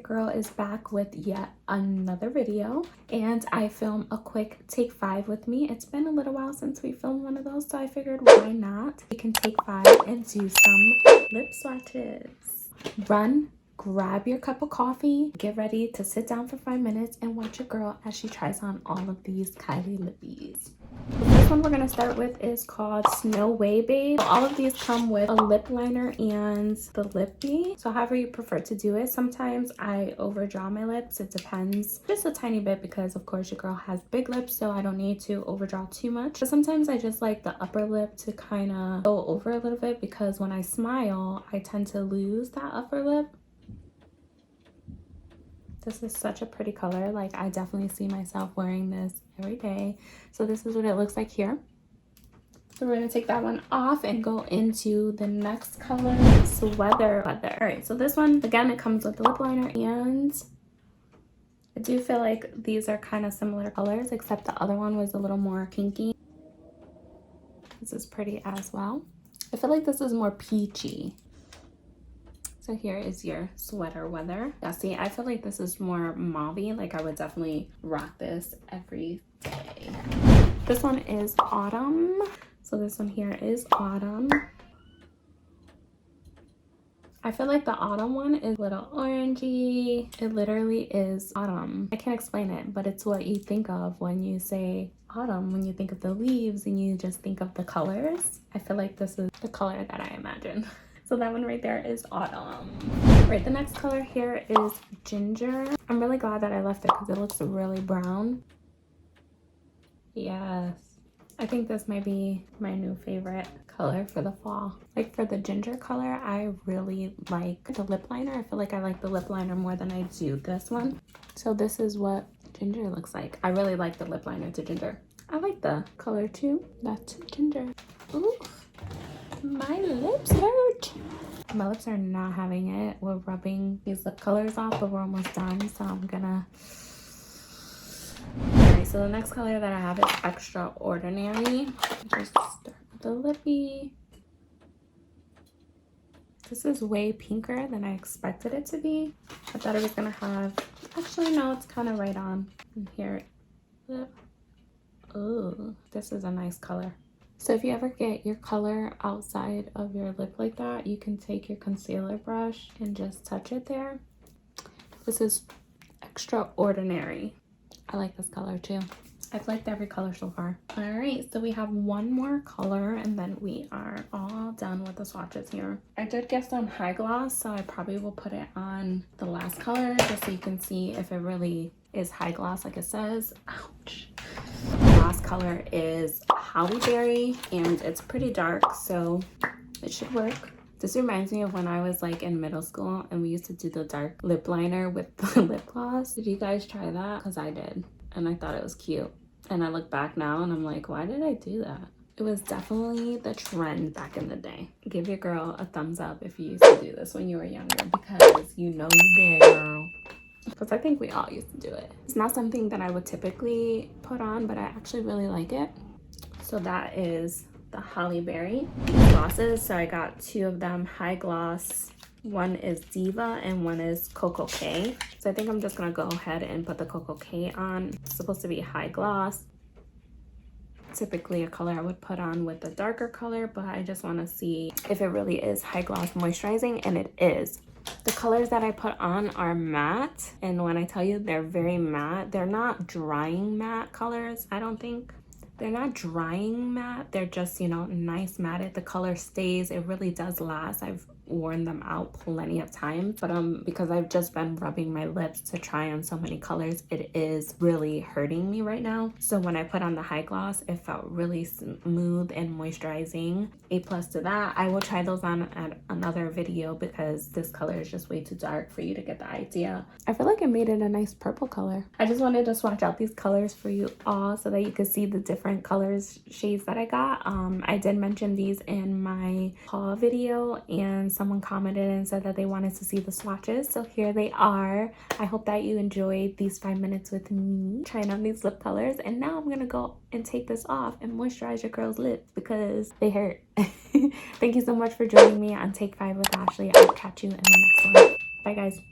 girl is back with yet another video, and I film a quick take 5 with me. It's been a little while since we filmed one of those, so I figured why not? We can take 5 and do some lip swatches. Run, grab your cup of coffee, get ready to sit down for 5 minutes and watch your girl as she tries on all of these Kylie lippies. The first one we're going to start with is called Snow Whey Babe. All of these come with a lip liner and the lippy, so however you prefer to do it. Sometimes I overdraw my lips, it depends, just a tiny bit, because of course your girl has big lips, so I don't need to overdraw too much. But sometimes I just like the upper lip to kind of go over a little bit, because when I smile I tend to lose that upper lip. This is such a pretty color. Like, I definitely see myself wearing this every day. So this is what it looks like here. So we're going to take that one off and go into the next color, Sweater Weather. All right, so this one, again, it comes with the lip liner, and I do feel like these are kind of similar colors, except the other one was a little more pinky. This is pretty as well. I feel like this is more peachy. So here is your Sweater Weather. Yeah, see, I feel like this is more mauve-y. Like, I would definitely rock this every day. This one is Autumn. So this one here is Autumn. I feel like the Autumn one is a little orangey. It literally is autumn. I can't explain it, but it's what you think of when you say autumn, when you think of the leaves and you just think of the colors. I feel like this is the color that I imagine. So that one right there is Autumn. Right, the next color here is Ginger. I'm really glad that I left it because it looks really brown. Yes. I think this might be my new favorite color for the fall. Like, for the ginger color, I really like the lip liner. I feel like I like the lip liner more than I do this one. So this is what ginger looks like. I really like the lip liner to ginger. I like the color too. That's ginger. Ooh. My lips hurt. My lips are not having it. We're rubbing these lip colors off, but we're almost done, so I'm gonna... Alright, so the next color that I have is Extraordinary. Just start with the lippy. This is way pinker than I expected it to be. I thought it was gonna have... Actually, no, it's kind of right on. And here. Ooh, this is a nice color. So if you ever get your color outside of your lip like that, you can take your concealer brush and just touch it there. This is Extraordinary. I like this color too. I've liked every color so far. All right, so we have one more color and then we are all done with the swatches here. I did get some high gloss, so I probably will put it on the last color just so you can see if it really is high gloss like it says. Ouch. The last color is Holly Berry, and it's pretty dark, so it should work. This reminds me of when I was like in middle school and we used to do the dark lip liner with the lip gloss. Did you guys try that? Because I did, and I thought it was cute. And I look back now and I'm like, why did I do that? It was definitely the trend back in the day. Give your girl a thumbs up if you used to do this when you were younger, because you know you did, girl. Because I think we all used to do it. It's not something that I would typically put on, but I actually really like it. So that is the Holly Berry glosses. So I got 2 of them, high gloss. One is Diva and one is CocoK. So I think I'm just gonna go ahead and put the CocoK on. It's supposed to be high gloss. Typically a color I would put on with a darker color, but I just want to see if it really is high gloss moisturizing, and it is. The colors that I put on are matte, and when I tell you they're very matte, they're not drying matte colors. I don't think they're not drying matte. They're just, you know, nice matte. The color stays. It really does last. I've worn them out plenty of times, but because I've just been rubbing my lips to try on so many colors, it is really hurting me right now. So when I put on the high gloss, it felt really smooth and moisturizing. A+ to that. I will try those on at another video because this color is just way too dark for you to get the idea. I feel like it made it a nice purple color. I just wanted to swatch out these colors for you all so that you could see the different colors, shades that I got. I did mention these in my haul video, and someone commented and said that they wanted to see the swatches, so here they are. I hope that you enjoyed these 5 minutes with me trying on these lip colors, and now I'm gonna go and take this off and moisturize your girl's lips because they hurt. Thank you so much for joining me on Take 5 with Ashley. I'll catch you in my next one. Bye guys.